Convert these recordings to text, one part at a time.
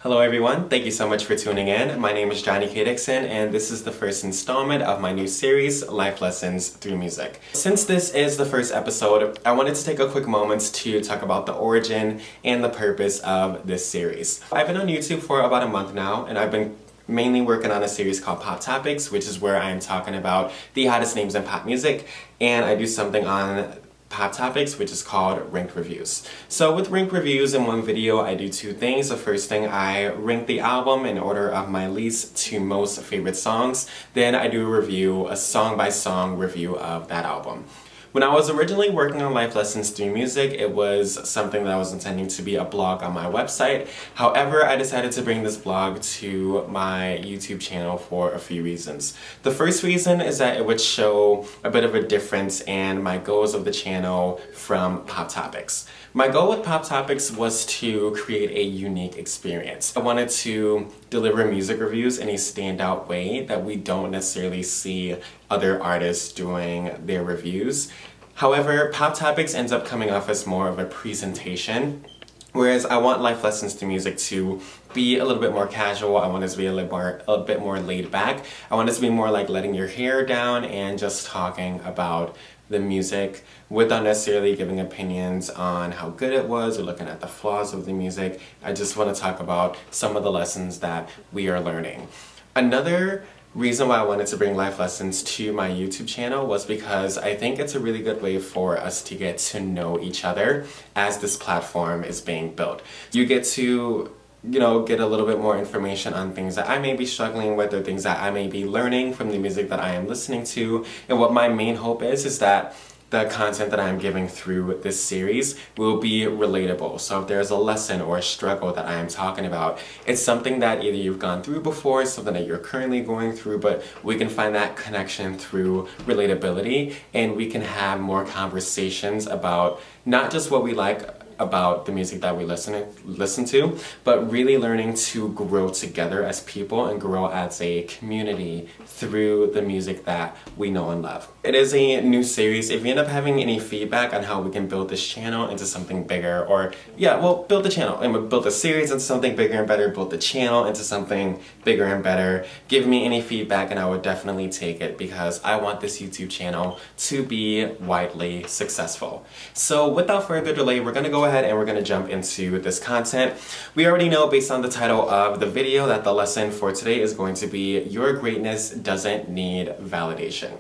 Hello everyone, thank you so much for tuning in. My name is Johnny K. Dixon and this is the first installment of my new series, Life Lessons Through Music. Since this is the first episode, I wanted to take a quick moment to talk about the origin and the purpose of this series. I've been on YouTube for about a month now and I've been mainly working on a series called Pop Topics, which is where I'm talking about the hottest names in pop music, and I do something on Pop Topics, which is called Ranked Reviews. So with Ranked Reviews in one video, I do two things. The first thing, I rank the album in order of my least to most favorite songs. Then I do a review, a song-by-song review of that album. When I was originally working on Life Lessons Through Music, it was something that I was intending to be a blog on my website. However, I decided to bring this blog to my YouTube channel for a few reasons. The first reason is that it would show a bit of a difference in my goals of the channel from Pop Topics. My goal with Pop Topics was to create a unique experience. I wanted to deliver music reviews in a standout way that we don't necessarily see other artists doing their reviews. However, Pop Topics ends up coming off as more of a presentation, whereas I want Life Lessons Through Music to be a little bit more casual. I want it to be a bit more laid back. I want it to be more like letting your hair down and just talking about the music without necessarily giving opinions on how good it was or looking at the flaws of the music. I just want to talk about some of the lessons that we are learning. Another reason why I wanted to bring Life Lessons to my YouTube channel was because I think it's a really good way for us to get to know each other as this platform is being built. You get to get a little bit more information on things that I may be struggling with or things that I may be learning from the music that I am listening to. And what my main hope is that the content that I'm giving through this series will be relatable. So if there's a lesson or a struggle that I am talking about, it's something that either you've gone through before, something that you're currently going through, but we can find that connection through relatability and we can have more conversations about not just what we like about the music that we listen to, but really learning to grow together as people and grow as a community through the music that we know and love. It is a new series. If you end up having any feedback on how we can build this channel into something bigger, or build the channel and we'll build the series into something bigger and better, build the channel into something bigger and better, give me any feedback and I would definitely take it because I want this YouTube channel to be widely successful. So without further delay, we're gonna go ahead and we're going to jump into this content. We already know based on the title of the video that the lesson for today is going to be Your Greatness Doesn't Need Validation.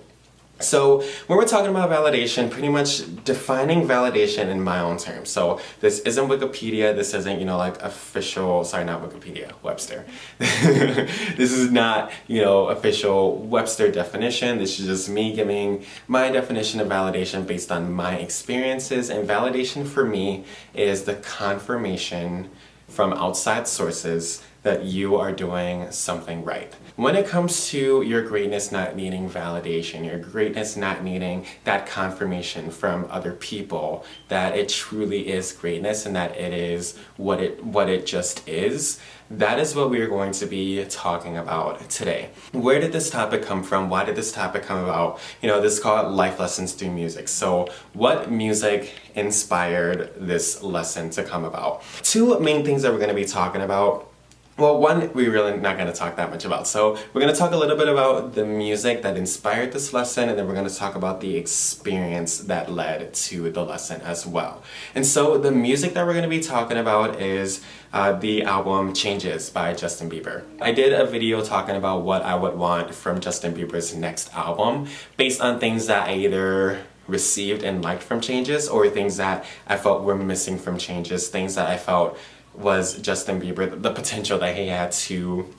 So when we're talking about validation, pretty much defining validation in my own terms. So this isn't Wikipedia, this isn't, official, sorry, not Wikipedia, Webster. This is not, official Webster definition. This is just me giving my definition of validation based on my experiences. And validation for me is the confirmation from outside sources that you are doing something right. When it comes to your greatness not needing validation, your greatness not needing that confirmation from other people that it truly is greatness and that it is what it just is, that is what we are going to be talking about today. Where did this topic come from? Why did this topic come about? This is called Life Lessons Through Music. So what music inspired this lesson to come about? Two main things that we're going to be talking about. Well, one, we're really not going to talk that much about. So we're going to talk a little bit about the music that inspired this lesson, and then we're going to talk about the experience that led to the lesson as well. And so the music that we're going to be talking about is the album Changes by Justin Bieber. I did a video talking about what I would want from Justin Bieber's next album based on things that I either received and liked from Changes or things that I felt were missing from Changes, things that I felt was Justin Bieber, the potential that he had to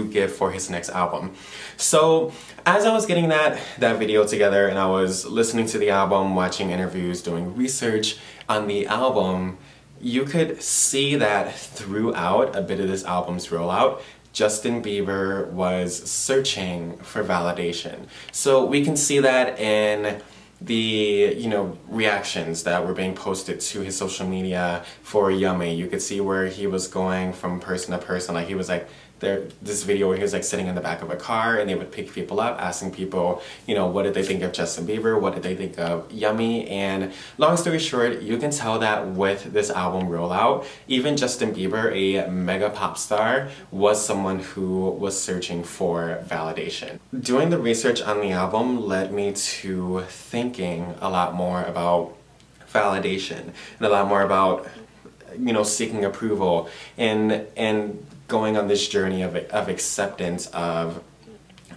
give for his next album. So as I was getting that video together and I was listening to the album, watching interviews, doing research on the album, you could see that throughout a bit of this album's rollout, Justin Bieber was searching for validation. So we can see that in the reactions that were being posted to his social media for Yummy. You could see where he was going from person to person, like he was like, this video where he was like sitting in the back of a car and they would pick people up, asking people, you know, what did they think of Justin Bieber, what did they think of Yummy, and long story short, you can tell that with this album rollout, even Justin Bieber, a mega pop star, was someone who was searching for validation. Doing the research on the album led me to thinking a lot more about validation and a lot more about, you know, seeking approval and going on this journey of acceptance of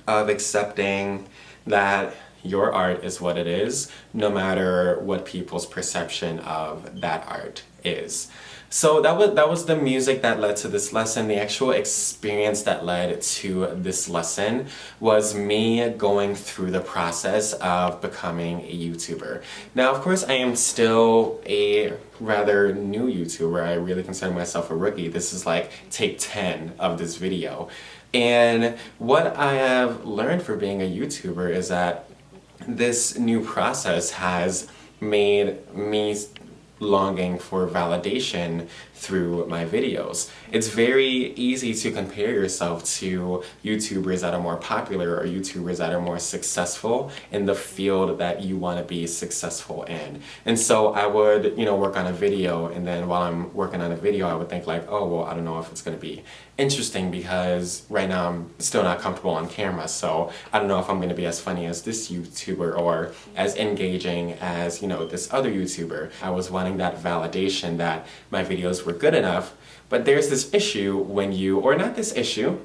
accepting that your art is what it is, no matter what people's perception of that art is. So that was the music that led to this lesson. The actual experience that led to this lesson was me going through the process of becoming a YouTuber. Now, of course, I am still a rather new YouTuber. I really consider myself a rookie. This is like take 10 of this video. And what I have learned for being a YouTuber is that this new process has made me longing for validation through my videos. It's very easy to compare yourself to YouTubers that are more popular or YouTubers that are more successful in the field that you want to be successful in. And so I would, you know, work on a video, and then while I'm working on a video, I would think like, oh, well, I don't know if it's going to be interesting because right now I'm still not comfortable on camera, so I don't know if I'm going to be as funny as this YouTuber or as engaging as, you know, this other YouTuber. I was wanting that validation that my videos were good enough, but there's this issue when you, or not this issue,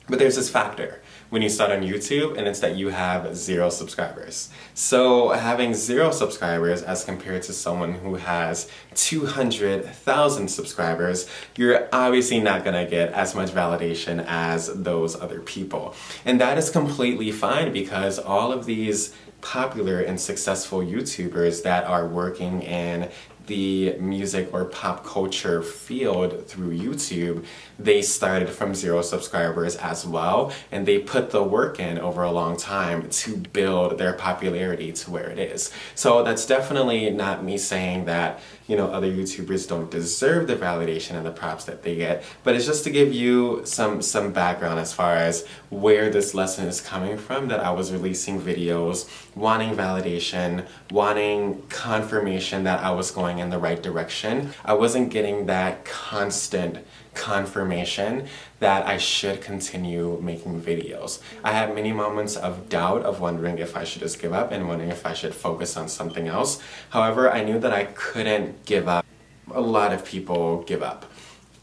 but there's this factor when you start on YouTube, and it's that you have 0 subscribers. So having 0 subscribers as compared to someone who has 200,000 subscribers, you're obviously not gonna get as much validation as those other people. And that is completely fine because all of these popular and successful YouTubers that are working in the music or pop culture field through YouTube, they started from 0 subscribers as well, and they put the work in over a long time to build their popularity to where it is. So that's definitely not me saying that, you know, other YouTubers don't deserve the validation and the props that they get, but it's just to give you some background as far as where this lesson is coming from, that I was releasing videos wanting validation, wanting confirmation that I was going in the right direction. I wasn't getting that constant confirmation that I should continue making videos. I had many moments of doubt, of wondering if I should just give up and wondering if I should focus on something else. However, I knew that I couldn't give up. A lot of people give up.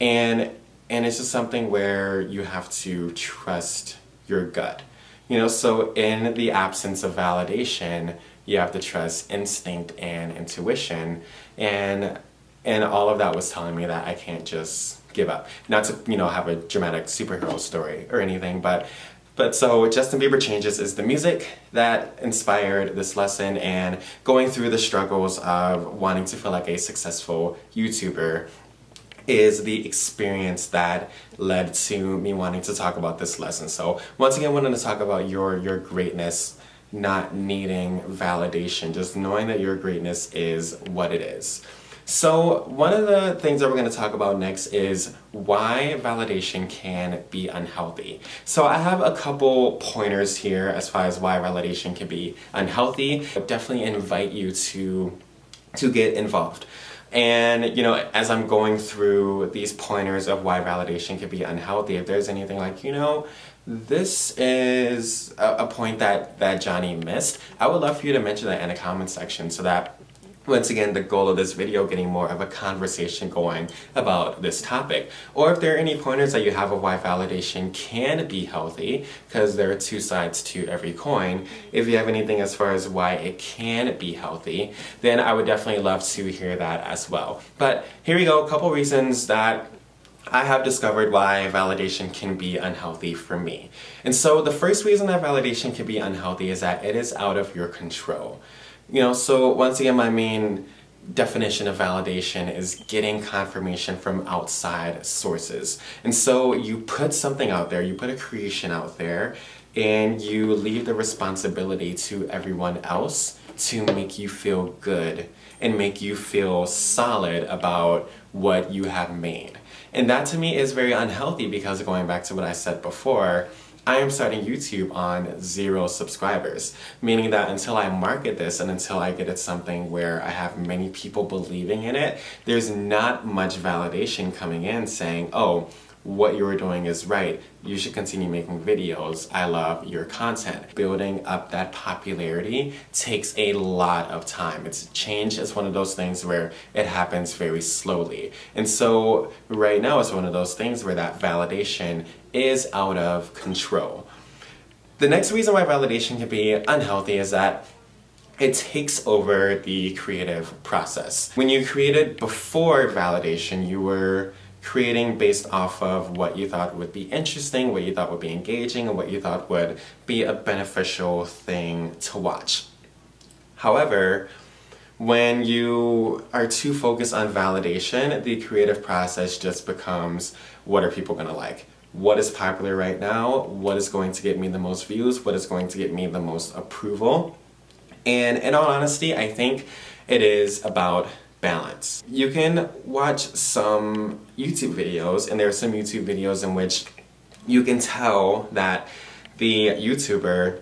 And it's just something where you have to trust your gut. You know, so in the absence of validation, you have to trust instinct and intuition, and all of that was telling me that I can't just give up. Not to, you know, have a dramatic superhero story or anything, but so Justin Bieber Changes is the music that inspired this lesson, and going through the struggles of wanting to feel like a successful YouTuber is the experience that led to me wanting to talk about this lesson. So once again, I wanted to talk about your greatness not needing validation, just knowing that your greatness is what it is. So one of the things that we're going to talk about next is why validation can be unhealthy. So I have a couple pointers here as far as why validation can be unhealthy. I definitely invite you to get involved. And, you know, as I'm going through these pointers of why validation can be unhealthy, if there's anything like, you know, this is a point that Johnny missed, I would love for you to mention that in the comment section, so that, once again, the goal of this video, getting more of a conversation going about this topic. Or if there are any pointers that you have of why validation can be healthy, because there are 2 sides to every coin, if you have anything as far as why it can be healthy, then I would definitely love to hear that as well. But here we go, a couple reasons that I have discovered why validation can be unhealthy for me. And so the first reason that validation can be unhealthy is that it is out of your control. You know, so once again, my main definition of validation is getting confirmation from outside sources. And so you put something out there, you put a creation out there, and you leave the responsibility to everyone else to make you feel good and make you feel solid about what you have made. And that to me is very unhealthy because, going back to what I said before, I am starting YouTube on 0 subscribers, meaning that until I market this and until I get it something where I have many people believing in it, there's not much validation coming in saying, oh, what you're doing is right. You should continue making videos. I love your content. Building up that popularity takes a lot of time. Change is one of those things where it happens very slowly. And so right now it's one of those things where that validation is out of control. The next reason why validation can be unhealthy is that it takes over the creative process. When you created before validation, you were creating based off of what you thought would be interesting, what you thought would be engaging, and what you thought would be a beneficial thing to watch. However, when you are too focused on validation, the creative process just becomes, what are people gonna like? What is popular right now? What is going to get me the most views? What is going to get me the most approval? And in all honesty, I think it is about balance. You can watch some YouTube videos, and there are some YouTube videos in which you can tell that the YouTuber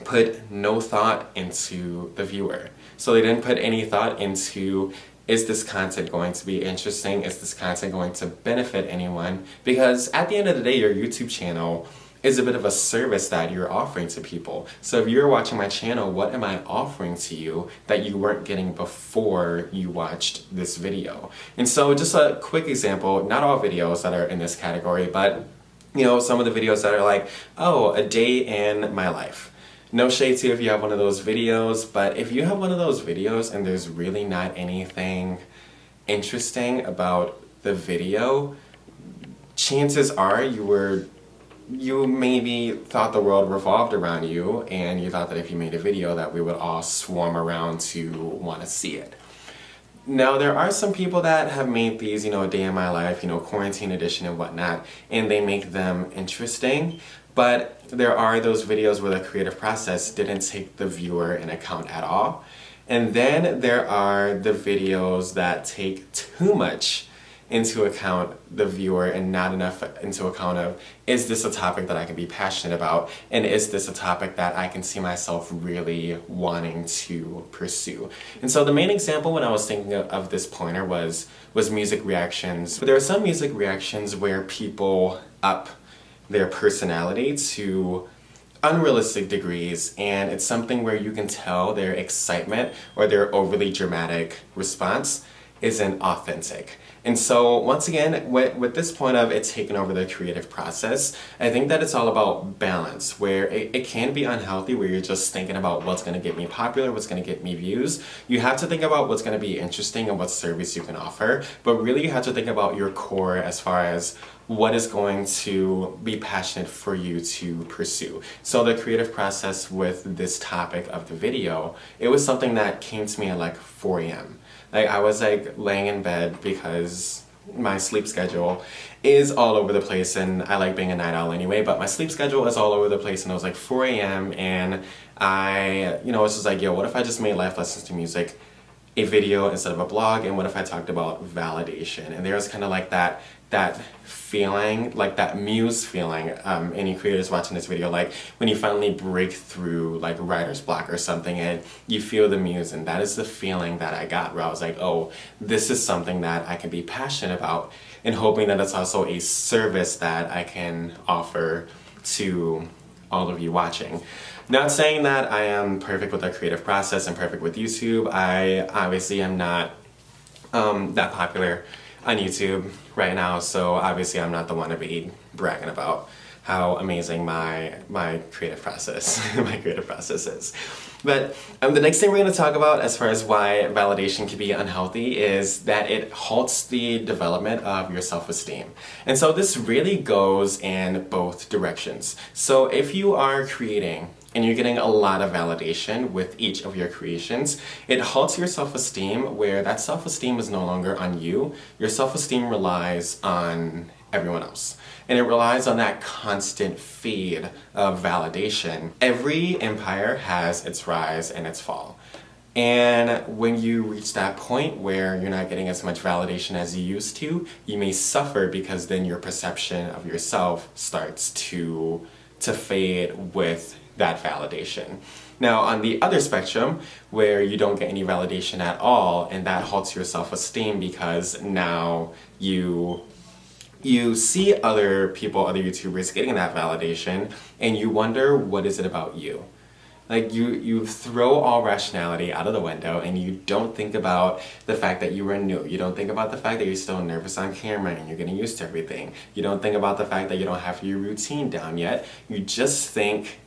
put no thought into the viewer. So they didn't put any thought into, is this content going to be interesting? Is this content going to benefit anyone? Because at the end of the day, your YouTube channel is a bit of a service that you're offering to people. So if you're watching my channel, what am I offering to you that you weren't getting before you watched this video? And so just a quick example, not all videos that are in this category, but some of the videos that are like, oh, a day in my life. No shade to if you have one of those videos, but if you have one of those videos and there's really not anything interesting about the video, chances are you maybe thought the world revolved around you, and you thought that if you made a video that we would all swarm around to want to see it. Now, there are some people that have made these, a day in my life, quarantine edition and whatnot, and they make them interesting, but there are those videos where the creative process didn't take the viewer in account at all. And then there are the videos that take too much into account the viewer and not enough into account of, is this a topic that I can be passionate about, and is this a topic that I can see myself really wanting to pursue? And so the main example when I was thinking of this pointer was music reactions. But there are some music reactions where people up their personality to unrealistic degrees, and it's something where you can tell their excitement or their overly dramatic response isn't authentic. And so once again, with this point of it taking over the creative process, I think that it's all about balance, where it can be unhealthy where you're just thinking about what's going to get me popular, what's going to get me views. You have to think about what's going to be interesting and what service you can offer, but really you have to think about your core as far as what is going to be passionate for you to pursue. So the creative process with this topic of the video, it was something that came to me at like 4 a.m. I was laying in bed because my sleep schedule is all over the place, and I like being a night owl anyway, but my sleep schedule is all over the place, and it was like 4 a.m. and I was just like, yo, what if I just made Life Lessons Through Music a video instead of a blog, and what if I talked about validation? And there was kind of like that feeling, like that muse feeling, any creators watching this video, like when you finally break through like writer's block or something and you feel the muse, and that is the feeling that I got, where I was like, oh, this is something that I can be passionate about, and hoping that it's also a service that I can offer to all of you watching. Not saying that I am perfect with the creative process and perfect with YouTube. I obviously am not that popular on YouTube right now, so obviously I'm not the one to be bragging about how amazing my creative process is. But the next thing we're going to talk about as far as why validation can be unhealthy is that it halts the development of your self-esteem. And so this really goes in both directions. So if you are creating and you're getting a lot of validation with each of your creations, it halts your self-esteem, where that self-esteem is no longer on you. Your self-esteem relies on everyone else. And it relies on that constant feed of validation. Every empire has its rise and its fall. And when you reach that point where you're not getting as much validation as you used to, you may suffer because then your perception of yourself starts to fade with that validation. Now, on the other spectrum, where you don't get any validation at all, and that halts your self-esteem because now you see other people, other YouTubers getting that validation, and you wonder, what is it about you? Like you throw all rationality out of the window and you don't think about the fact that you were new. You don't think about the fact that you're still nervous on camera and you're getting used to everything. You don't think about the fact that you don't have your routine down yet. You just think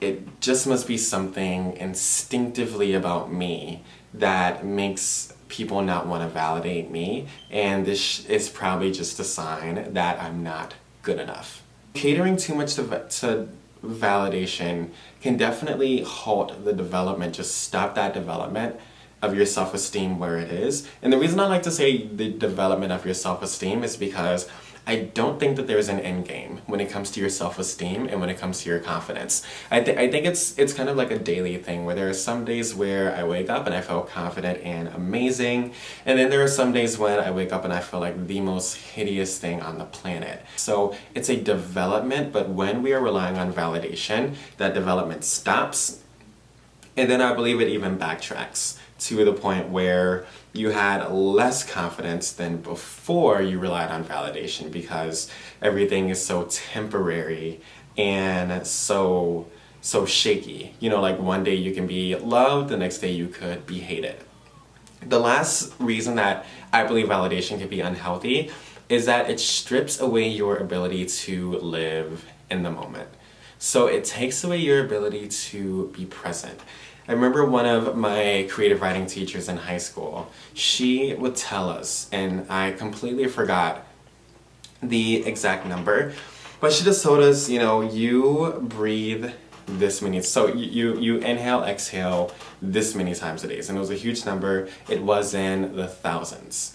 it just must be something instinctively about me that makes people not want to validate me, and this is probably just a sign that I'm not good enough. Catering too much to validation can definitely halt the development, just stop that development of your self-esteem where it is. And the reason I like to say the development of your self-esteem is because I don't think that there's an end game when it comes to your self-esteem and when it comes to your confidence. I think it's kind of like a daily thing where there are some days where I wake up and I feel confident and amazing, and then there are some days when I wake up and I feel like the most hideous thing on the planet. So it's a development, but when we are relying on validation, that development stops, and then I believe it even backtracks to the point where you had less confidence than before you relied on validation because everything is so temporary and so shaky. You know, like one day you can be loved, the next day you could be hated. The last reason that I believe validation can be unhealthy is that it strips away your ability to live in the moment. So it takes away your ability to be present. I remember one of my creative writing teachers in high school, she would tell us, and I completely forgot the exact number, but she just told us, you know, you breathe this many, so you inhale, exhale this many times a day. And it was a huge number. It was in the thousands.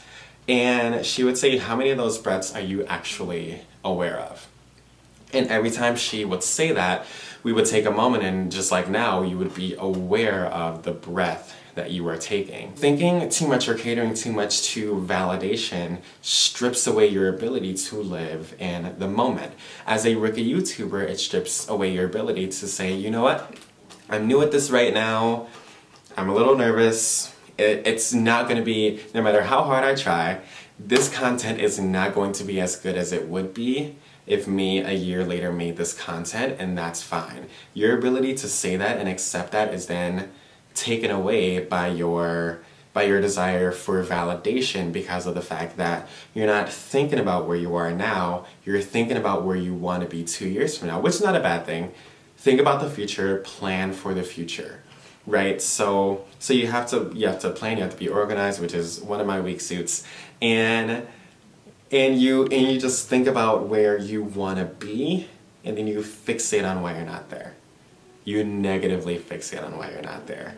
And she would say, how many of those breaths are you actually aware of? And every time she would say that, we would take a moment, and just like now, you would be aware of the breath that you are taking. Thinking too much or catering too much to validation strips away your ability to live in the moment. As a rookie YouTuber, it strips away your ability to say, you know what, I'm new at this right now, I'm a little nervous, it's not going to be, no matter how hard I try, this content is not going to be as good as it would be if me a year later made this content, and that's fine. Your ability to say that and accept that is then taken away by your desire for validation because of the fact that you're not thinking about where you are now, you're thinking about where you want to be 2 years from now, which is not a bad thing. Think about the future, plan for the future, right? So you have to plan, you have to be organized, which is one of my weak suits, and you just think about where you want to be, and then you fixate on why you're not there. You negatively fixate on why you're not there.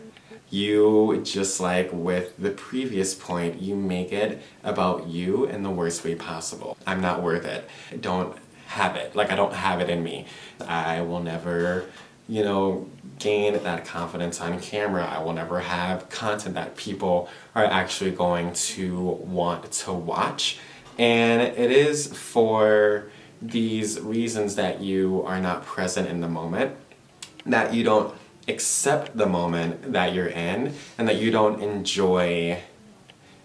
You, just like with the previous point, you make it about you in the worst way possible. I'm not worth it. I don't have it. Like, I don't have it in me. I will never, you know, gain that confidence on camera. I will never have content that people are actually going to want to watch. And it is for these reasons that you are not present in the moment, that you don't accept the moment that you're in, and that you don't enjoy,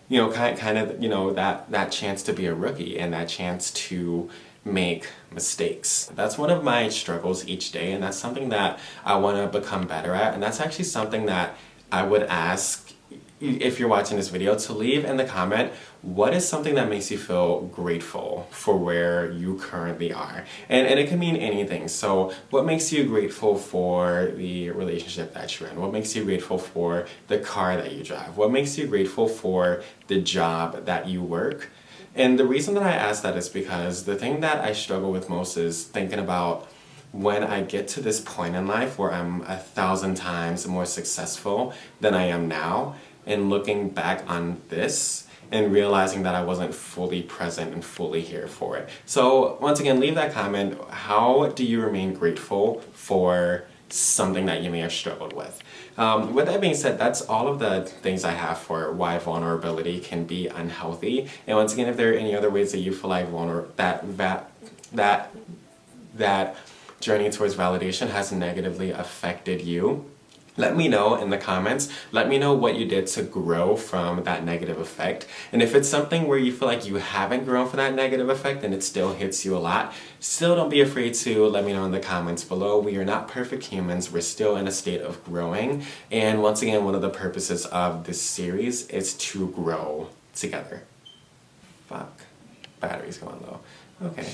you know, kind of, you know, that chance to be a rookie and that chance to make mistakes. That's one of my struggles each day, and that's something that I want to become better at, and that's actually something that I would ask, if you're watching this video, to leave in the comment, what is something that makes you feel grateful for where you currently are? And it can mean anything. So what makes you grateful for the relationship that you're in? What makes you grateful for the car that you drive? What makes you grateful for the job that you work? And the reason that I ask that is because the thing that I struggle with most is thinking about when I get to this point in life where I'm 1,000 times more successful than I am now, and looking back on this and realizing that I wasn't fully present and fully here for it. So once again, leave that comment. How do you remain grateful for something that you may have struggled with. With that being said, that's all of the things I have for why vulnerability can be unhealthy. And once again, if there are any other ways that you feel like that journey towards validation has negatively affected you, let me know in the comments. Let me know what you did to grow from that negative effect. And if it's something where you feel like you haven't grown from that negative effect and it still hits you a lot, still don't be afraid to let me know in the comments below. We are not perfect humans. We're still in a state of growing. And once again, one of the purposes of this series is to grow together. Fuck. Battery's going low. Okay.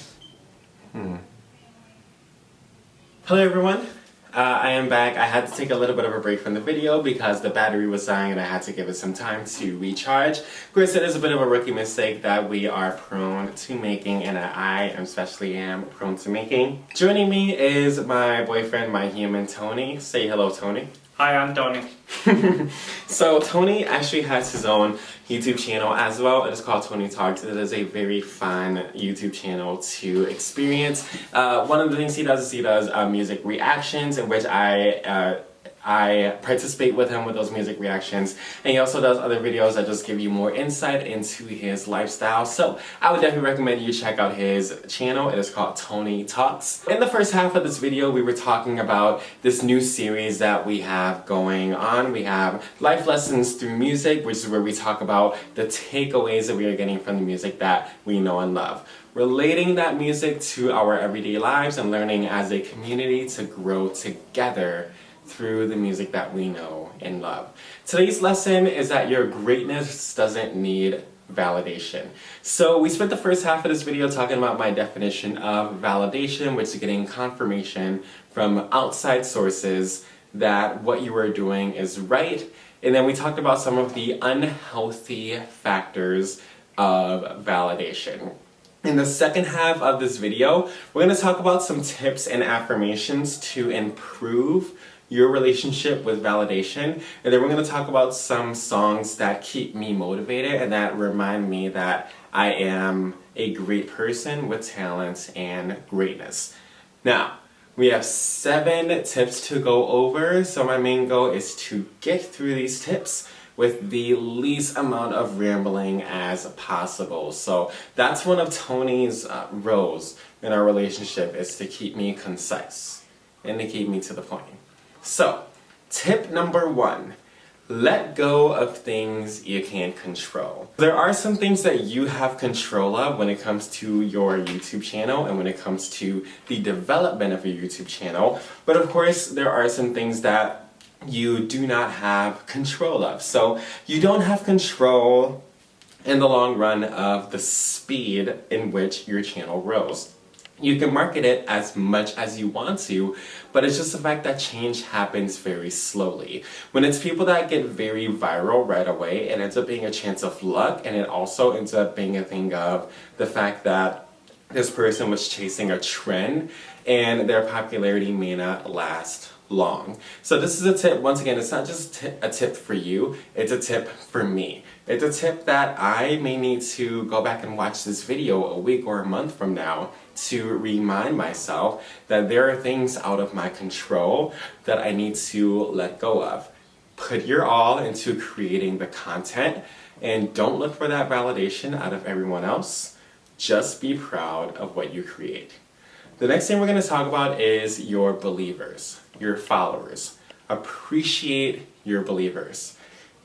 Hello everyone. I am back. I had to take a little bit of a break from the video because the battery was dying and I had to give it some time to recharge. Of course, it is a bit of a rookie mistake that we are prone to making, and I especially am prone to making. Joining me is my boyfriend, my human, Tony. Say hello, Tony. Hi, I'm Tony. So Tony actually has his own YouTube channel as well. It is called Tony Talks. It is a very fun YouTube channel to experience. One of the things he does is he does music reactions, in which I participate with him with those music reactions, and he also does other videos that just give you more insight into his lifestyle. So I would definitely recommend you check out his channel. It is called Tony Talks. In the first half of this video, we were talking about this new series that we have going on. We have Life Lessons Through Music, which is where we talk about the takeaways that we are getting from the music that we know and love, relating that music to our everyday lives and learning as a community to grow together through the music that we know and love. Today's lesson is that your greatness doesn't need validation. So we spent the first half of this video talking about my definition of validation, which is getting confirmation from outside sources that what you are doing is right. And then we talked about some of the unhealthy factors of validation. In the second half of this video, we're going to talk about some tips and affirmations to improve your relationship with validation, and then we're going to talk about some songs that keep me motivated and that remind me that I am a great person with talent and greatness. Now, we have 7 tips to go over, so my main goal is to get through these tips with the least amount of rambling as possible. So that's one of Tony's roles in our relationship, is to keep me concise and to keep me to the point. So, tip number 1, let go of things you can't control. There are some things that you have control of when it comes to your YouTube channel and when it comes to the development of your YouTube channel, but of course there are some things that you do not have control of. So, you don't have control in the long run of the speed in which your channel grows. You can market it as much as you want to, but it's just the fact that change happens very slowly. When it's people that get very viral right away, it ends up being a chance of luck, and it also ends up being a thing of the fact that this person was chasing a trend and their popularity may not last long. So this is a tip, once again, it's not just a tip for you, it's a tip for me. It's a tip that I may need to go back and watch this video a week or a month from now to remind myself that there are things out of my control that I need to let go of. Put your all into creating the content and don't look for that validation out of everyone else. Just be proud of what you create. The next thing we're going to talk about is your believers, your followers. Appreciate your believers.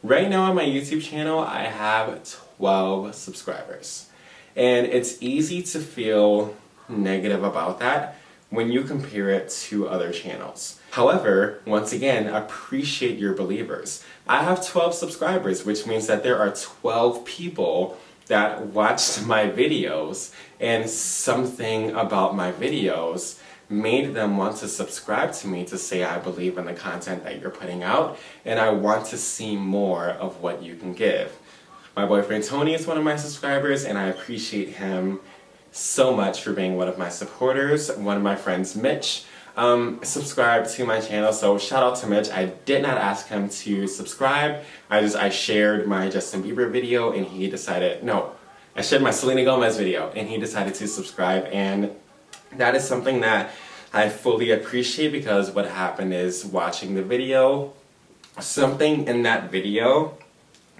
Right now on my YouTube channel, I have 12 subscribers. And it's easy to feel negative about that when you compare it to other channels. However, once again, appreciate your believers. I have 12 subscribers, which means that there are 12 people that watched my videos, and something about my videos made them want to subscribe to me to say, I believe in the content that you're putting out and I want to see more of what you can give. My boyfriend Tony is one of my subscribers and I appreciate him so much for being one of my supporters. One of my friends, Mitch, subscribed to my channel, so shout out to Mitch. I did not ask him to subscribe. I shared my Justin Bieber video and he decided, I shared my Selena Gomez video and he decided to subscribe, and that is something that I fully appreciate, because what happened is, watching the video, something in that video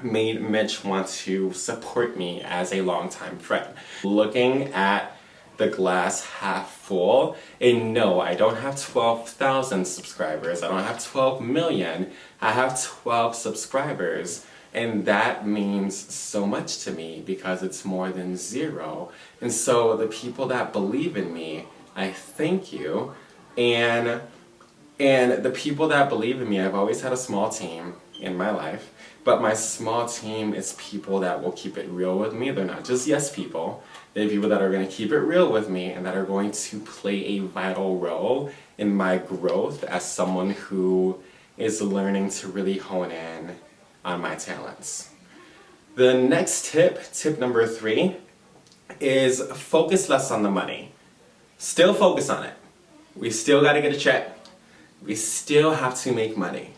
made Mitch want to support me as a longtime friend. Looking at the glass half full, and no, I don't have 12,000 subscribers, I don't have 12 million, I have 12 subscribers. And that means so much to me, because it's more than zero. And so the people that believe in me, I thank you. And the people that believe in me, I've always had a small team in my life, but my small team is people that will keep it real with me. They're not just yes people. They're people that are going to keep it real with me and that are going to play a vital role in my growth as someone who is learning to really hone in on my talents. The next tip number 3, is focus less on the money. Still focus on it. We still got to get a check. We still have to make money.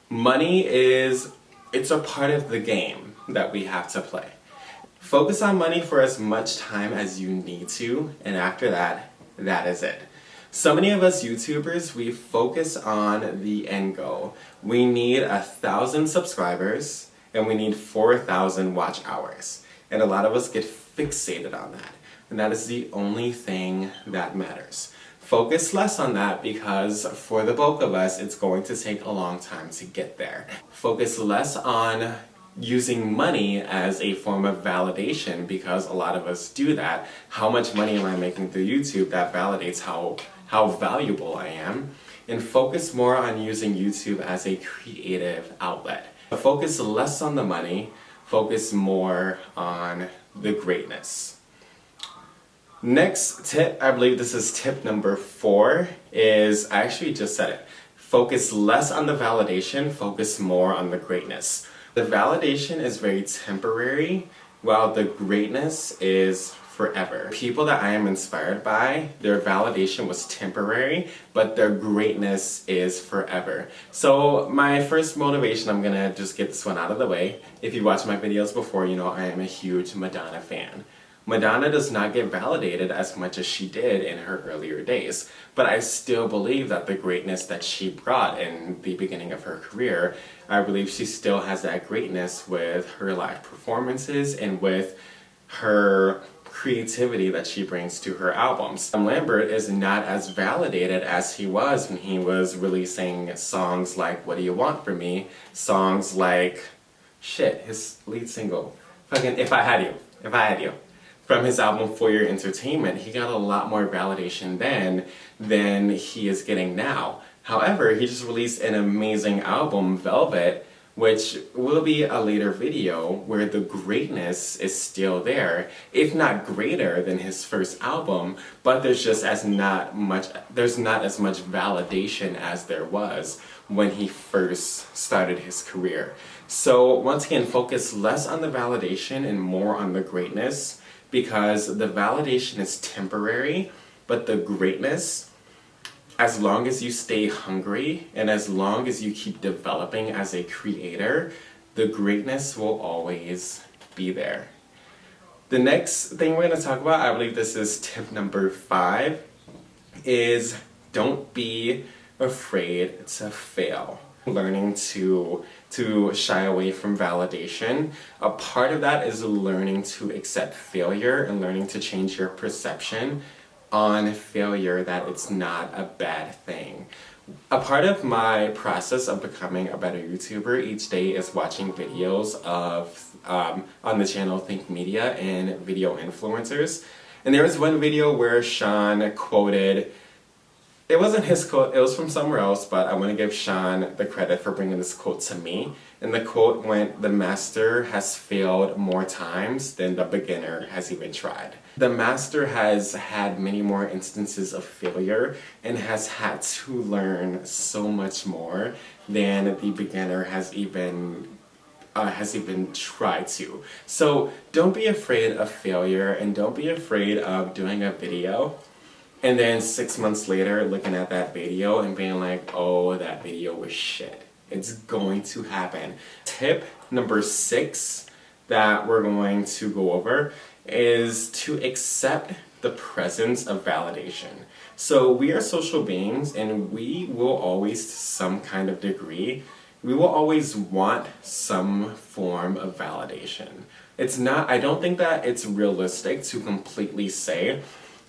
Money it's a part of the game that we have to play. Focus on money for as much time as you need to, and after that, that is it. So many of us YouTubers, we focus on the end goal. We need 1,000 subscribers, and we need 4,000 watch hours. And a lot of us get fixated on that. And that is the only thing that matters. Focus less on that, because for the bulk of us, it's going to take a long time to get there. Focus less on using money as a form of validation, because a lot of us do that. How much money am I making through YouTube? That validates how valuable I am. And focus more on using YouTube as a creative outlet. Focus less on the money, focus more on the greatness. Next tip, I believe this is tip number 4, is, I actually just said it. Focus less on the validation, focus more on the greatness. The validation is very temporary, while the greatness is forever. People that I am inspired by, their validation was temporary, but their greatness is forever. So my first motivation, I'm gonna just get this one out of the way. If you watched my videos before, you know I am a huge Madonna fan. Madonna does not get validated as much as she did in her earlier days, but I still believe that the greatness that she brought in the beginning of her career, I believe she still has that greatness with her live performances and with her creativity that she brings to her albums. Lambert is not as validated as he was when he was releasing songs like What Do You Want From Me, songs like, his lead single, fucking If I Had You. From his album For Your Entertainment, he got a lot more validation then than he is getting now. However, he just released an amazing album, Velvet, which will be a later video, where the greatness is still there, if not greater than his first album, but there's not as much validation as there was when he first started his career. So once again, focus less on the validation and more on the greatness, because the validation is temporary, but the greatness, as long as you stay hungry and as long as you keep developing as a creator, the greatness will always be there. The next thing we're going to talk about, I believe this is tip number 5, is don't be afraid to fail. Learning to shy away from validation. A part of that is learning to accept failure and learning to change your perception on failure, that it's not a bad thing. A part of my process of becoming a better YouTuber each day is watching videos of on the channel Think Media and video influencers. And there was one video where Sean quoted, it wasn't his quote, it was from somewhere else, but I want to give Sean the credit for bringing this quote to me. And the quote went, "The master has failed more times than the beginner has even tried." The master has had many more instances of failure and has had to learn so much more than the beginner has even tried to. So don't be afraid of failure, and don't be afraid of doing a video and then 6 months later looking at that video and being like, oh, that video was shit. It's going to happen. Tip number 6 that we're going to go over is to accept the presence of validation. So we are social beings, and we will always, to some kind of degree, we will always want some form of validation. I don't think that it's realistic to completely say,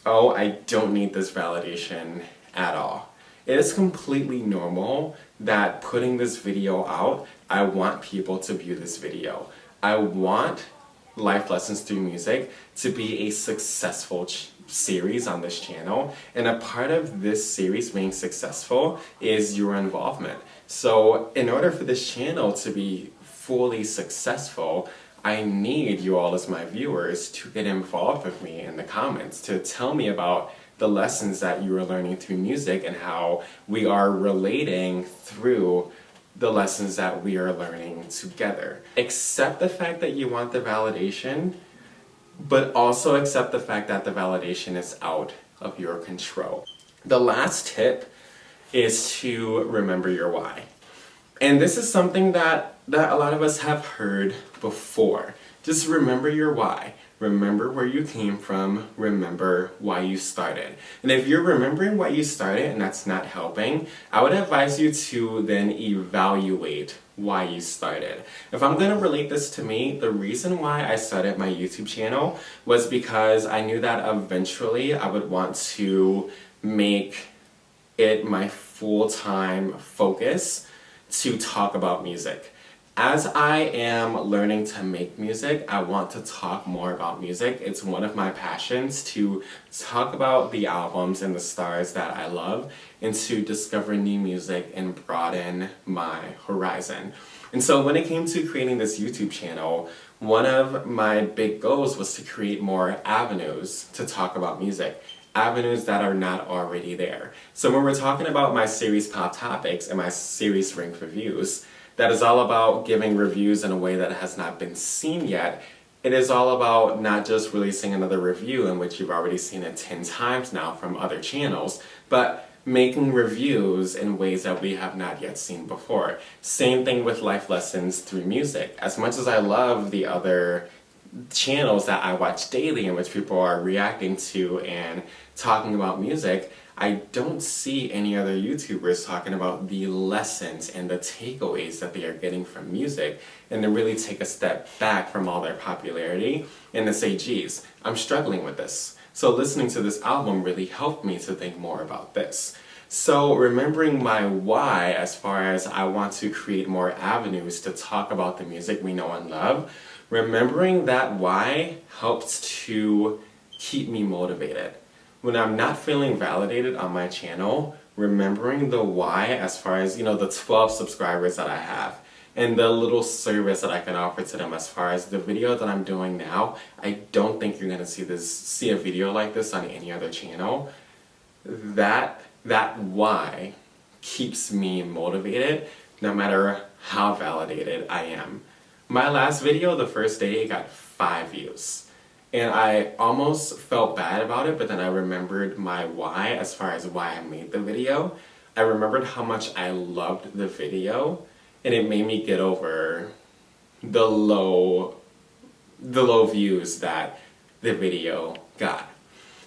oh, I don't need this validation at all. It is completely normal that putting this video out, I want people to view this video. I want Life Lessons Through Music to be a successful series on this channel, and a part of this series being successful is your involvement. So in order for this channel to be fully successful, I need you all as my viewers to get involved with me in the comments, to tell me about the lessons that you are learning through music and how we are relating through the lessons that we are learning together. Accept the fact that you want the validation, but also accept the fact that the validation is out of your control. The last tip is to remember your why. And this is something that a lot of us have heard before. Just remember your why. Remember where you came from. Remember why you started. And if you're remembering why you started and that's not helping, I would advise you to then evaluate why you started. If I'm going to relate this to me, the reason why I started my YouTube channel was because I knew that eventually I would want to make it my full-time focus to talk about music. As I am learning to make music, I want to talk more about music. It's one of my passions to talk about the albums and the stars that I love, and to discover new music and broaden my horizon. And so when it came to creating this YouTube channel, one of my big goals was to create more avenues to talk about music. Avenues that are not already there. So when we're talking about my series Pop Topics and my series Ranked Reviews, that is all about giving reviews in a way that has not been seen yet. It is all about not just releasing another review in which you've already seen it 10 times now from other channels, but making reviews in ways that we have not yet seen before. Same thing with Life Lessons Through Music. As much as I love the other channels that I watch daily in which people are reacting to and talking about music, I don't see any other YouTubers talking about the lessons and the takeaways that they are getting from music, and to really take a step back from all their popularity and to say, geez, I'm struggling with this. So listening to this album really helped me to think more about this. So remembering my why, as far as I want to create more avenues to talk about the music we know and love, remembering that why helps to keep me motivated. When I'm not feeling validated on my channel, remembering the why, as far as, the 12 subscribers that I have and the little service that I can offer to them, as far as the video that I'm doing now, I don't think you're going to see a video like this on any other channel. That why keeps me motivated no matter how validated I am. My last video, the first day, it got 5 views. And I almost felt bad about it, but then I remembered my why, as far as why I made the video. I remembered how much I loved the video, and it made me get over the low views that the video got.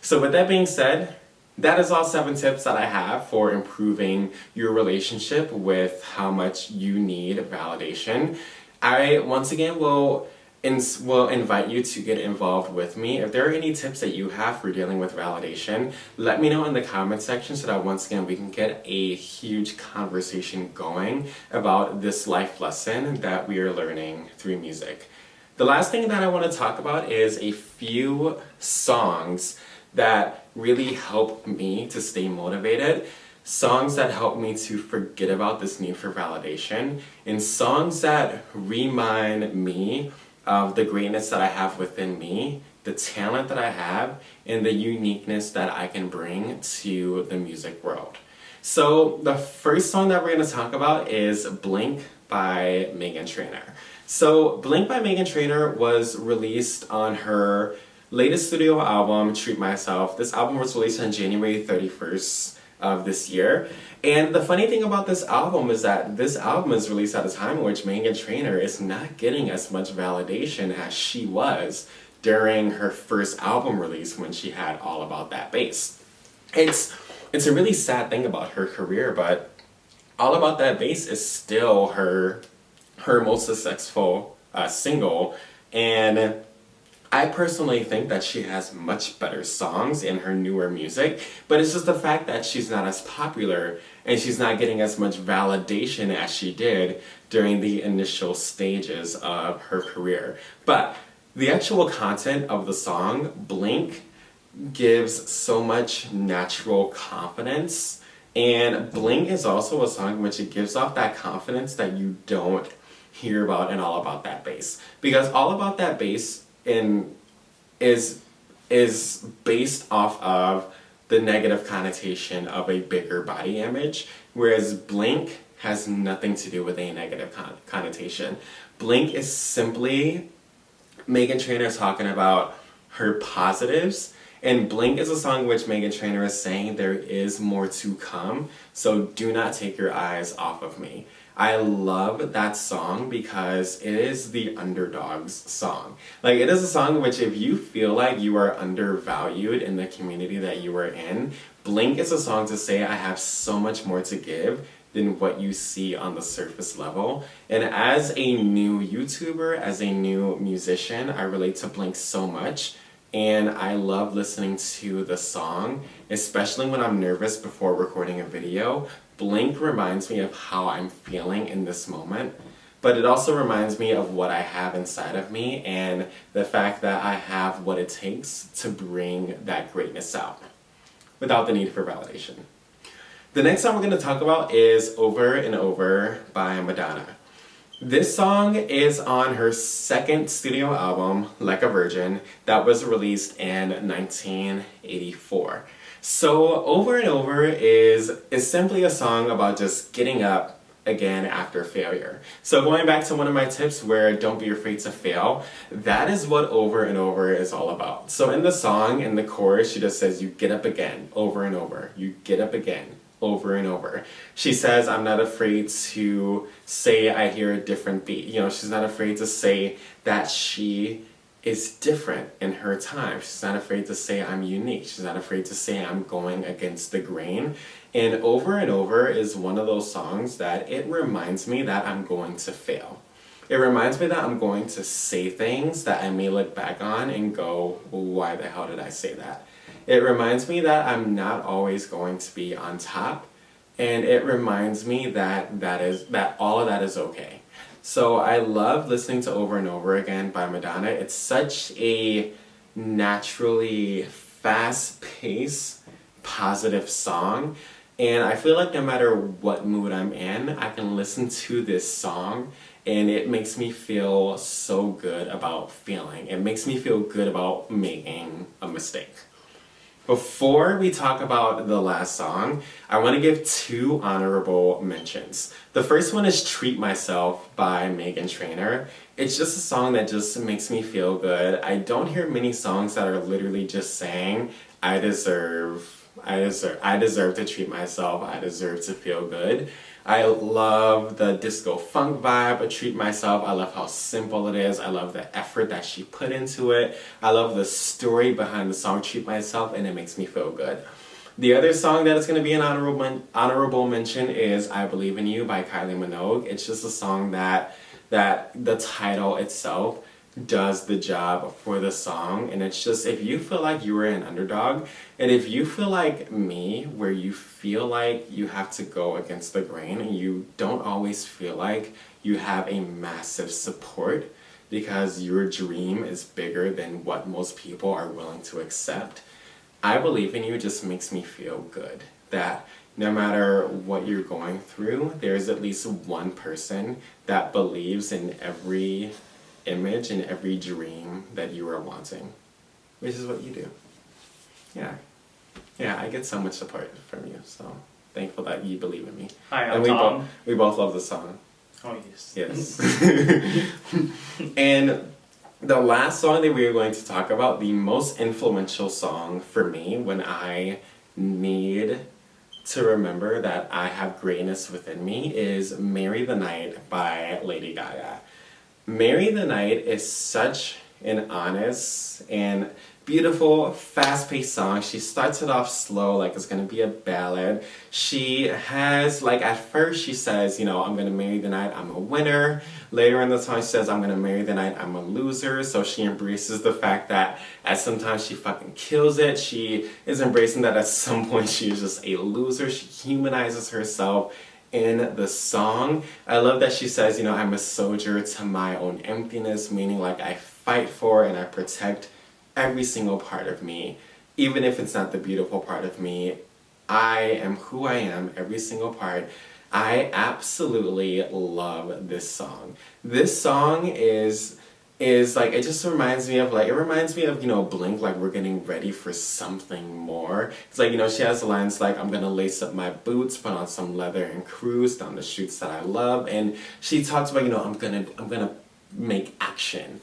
So with that being said, that is all 7 tips that I have for improving your relationship with how much you need validation. I, once again, will invite you to get involved with me. If there are any tips that you have for dealing with validation, let me know in the comment section so that once again we can get a huge conversation going about this life lesson that we are learning through music. The last thing that I want to talk about is a few songs that really help me to stay motivated. Songs that help me to forget about this need for validation, and songs that remind me of the greatness that I have within me, the talent that I have, and the uniqueness that I can bring to the music world. So the first song that we're going to talk about is Blink by Meghan Trainor. So Blink by Meghan Trainor was released on her latest studio album, Treat Myself. This album was released on January 31st of this year. And the funny thing about this album is that this album is released at a time in which Meghan Trainor is not getting as much validation as she was during her first album release when she had All About That Bass. It's a really sad thing about her career, but All About That Bass is still her most successful single, and I personally think that she has much better songs in her newer music, but it's just the fact that she's not as popular and she's not getting as much validation as she did during the initial stages of her career. But the actual content of the song, Blink, gives so much natural confidence, and Blink is also a song in which it gives off that confidence that you don't hear about in All About That Bass. Because All About That Bass is based off of the negative connotation of a bigger body image, whereas Blink has nothing to do with a negative connotation. Blink is simply Meghan Trainor talking about her positives, and Blink is a song in which Meghan Trainor is saying there is more to come, so do not take your eyes off of me. I love that song because it is the underdog's song. Like, it is a song in which if you feel like you are undervalued in the community that you are in, Blink is a song to say I have so much more to give than what you see on the surface level. And as a new YouTuber, as a new musician, I relate to Blink so much. And I love listening to the song, especially when I'm nervous before recording a video. Blink reminds me of how I'm feeling in this moment, but it also reminds me of what I have inside of me and the fact that I have what it takes to bring that greatness out without the need for validation. The next song we're going to talk about is Over and Over by Madonna. This song is on her second studio album, Like a Virgin, that was released in 1984. So Over and Over is simply a song about just getting up again after failure. So going back to one of my tips where don't be afraid to fail, that is what Over and Over is all about. So in the song, in the chorus, she just says you get up again, over and over. You get up again, over and over. She says, I'm not afraid to say I hear a different beat. You know, she's not afraid to say that she is different in her time. She's not afraid to say I'm unique. She's not afraid to say I'm going against the grain. And Over is one of those songs that it reminds me that I'm going to fail. It reminds me that I'm going to say things that I may look back on and go, why the hell did I say that? It reminds me that I'm not always going to be on top, and it reminds me that all of that is okay. So I love listening to Over and Over again by Madonna. It's such a naturally fast-paced, positive song, and I feel like no matter what mood I'm in, I can listen to this song and it makes me feel so good about feeling. It makes me feel good about making a mistake. Before we talk about the last song, I want to give two honorable mentions. The first one is Treat Myself by Meghan Trainor. It's just a song that just makes me feel good. I don't hear many songs that are literally just saying, I deserve to treat myself, I deserve to feel good. I love the disco funk vibe of Treat Myself. I love how simple it is. I love the effort that she put into it. I love the story behind the song Treat Myself, and it makes me feel good. The other song that is going to be an honorable mention is I Believe in You by Kylie Minogue. It's just a song that the title itself does the job for the song, and it's just, if you feel like you were an underdog, and if you feel like me, where you feel like you have to go against the grain and you don't always feel like you have a massive support because your dream is bigger than what most people are willing to accept, I Believe in You just makes me feel good that no matter what you're going through, there's at least one person that believes in every image and every dream that you are wanting, which is what you do. Yeah, I get so much support from you, so thankful that you believe in me. Hi, I'm Tom. We both love the song. Oh, yes. Yes. And the last song that we are going to talk about, the most influential song for me when I need to remember that I have greatness within me, is Marry the Night by Lady Gaga. Marry the Night is such and honest and beautiful, fast-paced song. She starts it off slow, like it's gonna be a ballad. She has, like, at first she says, you know, I'm gonna marry the night, I'm a winner. Later in the song she says, I'm gonna marry the night, I'm a loser. So she embraces the fact that at sometimes she fucking kills it. She is embracing that at some point she is just a loser. She humanizes herself in the song. I love that she says, you know, I'm a soldier to my own emptiness, meaning like I fight for and I protect every single part of me, even if it's not the beautiful part of me. I am who I am, every single part. I absolutely love this song. This song is like, it just reminds me of, like, it reminds me of, you know, Blink, like we're getting ready for something more. It's like, you know, she has lines like, I'm gonna lace up my boots, put on some leather and cruise down the streets that I love. And she talks about, you know, I'm gonna make action.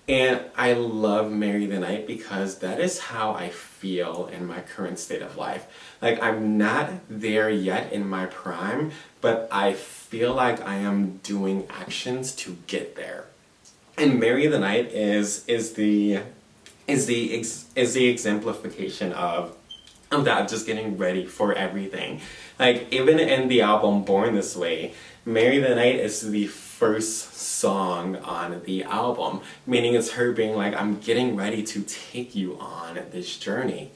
And I love Marry the Night because that is how I feel in my current state of life. Like, I'm not there yet in my prime, but I feel like I am doing actions to get there. And Marry the Night is the exemplification of that, just getting ready for everything. Like, even in the album Born This Way, Marry the Night is the first song on the album, meaning it's her being like, I'm getting ready to take you on this journey.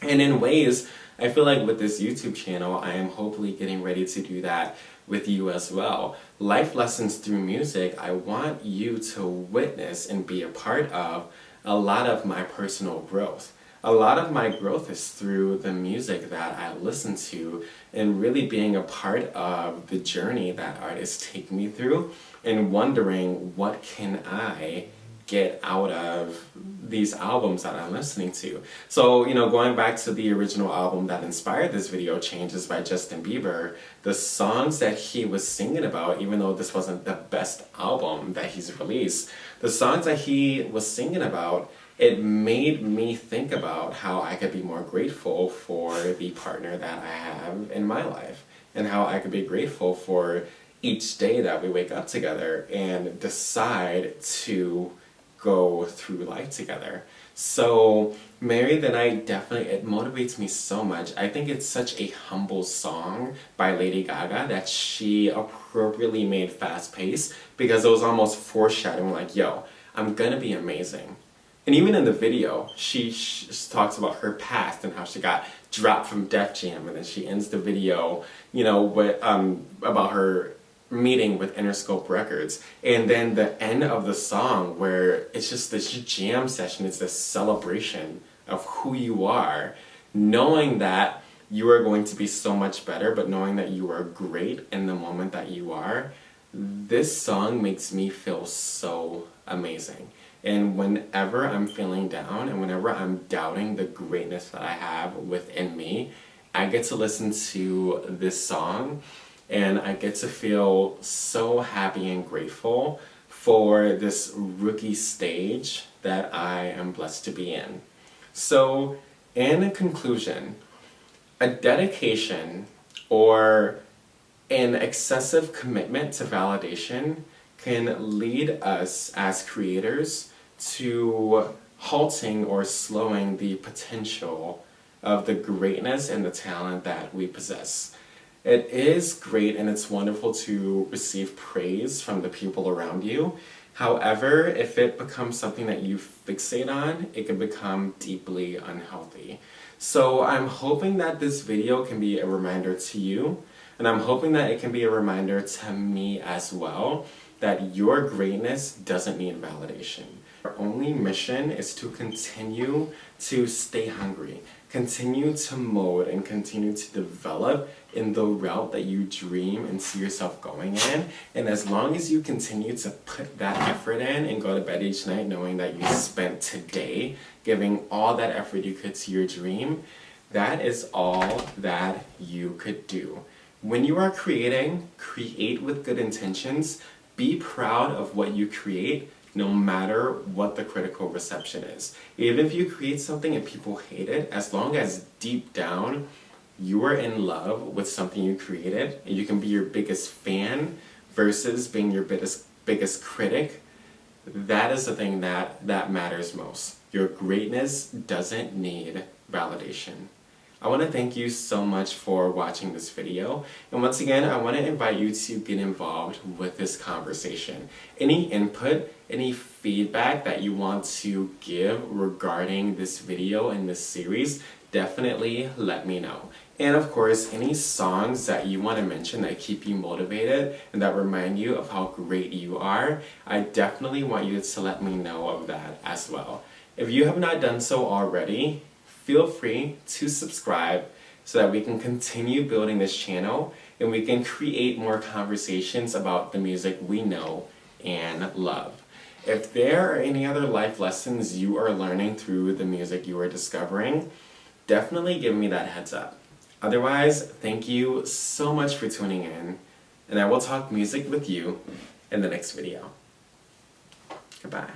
And in ways, I feel like with this YouTube channel, I am hopefully getting ready to do that with you as well. Life lessons through music, I want you to witness and be a part of a lot of my personal growth. A lot of my growth is through the music that I listen to and really being a part of the journey that artists take me through and wondering what can I get out of these albums that I'm listening to. So, you know, going back to the original album that inspired this video, Changes by Justin Bieber, the songs that he was singing about, even though this wasn't the best album that he's released, the songs that he was singing about, it made me think about how I could be more grateful for the partner that I have in my life and how I could be grateful for each day that we wake up together and decide to go through life together. So Marry the Night, definitely, it motivates me so much. I think it's such a humble song by Lady Gaga that she appropriately made fast-paced because it was almost foreshadowing, like, yo, I'm gonna be amazing. And even in the video, she talks about her past and how she got dropped from Def Jam, and then she ends the video, you know, with about her meeting with Interscope Records. And then the end of the song where it's just this jam session, it's this celebration of who you are, knowing that you are going to be so much better, but knowing that you are great in the moment that you are. This song makes me feel so amazing. And whenever I'm feeling down and whenever I'm doubting the greatness that I have within me, I get to listen to this song and I get to feel so happy and grateful for this rookie stage that I am blessed to be in. So, in conclusion, a dedication or an excessive commitment to validation can lead us as creators to halting or slowing the potential of the greatness and the talent that we possess. It is great and it's wonderful to receive praise from the people around you. However, if it becomes something that you fixate on, it can become deeply unhealthy. So I'm hoping that this video can be a reminder to you, and I'm hoping that it can be a reminder to me as well, that your greatness doesn't need validation. Our only mission is to continue to stay hungry, continue to mold, and continue to develop in the route that you dream and see yourself going in. And as long as you continue to put that effort in and go to bed each night knowing that you spent today giving all that effort you could to your dream, that is all that you could do. When you are creating, create with good intentions. Be proud of what you create, no matter what the critical reception is. Even if you create something and people hate it, as long as deep down you are in love with something you created, and you can be your biggest fan versus being your biggest critic, That is the thing that matters most. Your greatness doesn't need validation. I want to thank you so much for watching this video, and once again I want to invite you to get involved with this conversation. Any input, any feedback that you want to give regarding this video and this series, definitely let me know. And of course, any songs that you want to mention that keep you motivated and that remind you of how great you are, I definitely want you to let me know of that as well. If you have not done so already, feel free to subscribe so that we can continue building this channel and we can create more conversations about the music we know and love. If there are any other life lessons you are learning through the music you are discovering, definitely give me that heads up. Otherwise, thank you so much for tuning in, and I will talk music with you in the next video. Goodbye.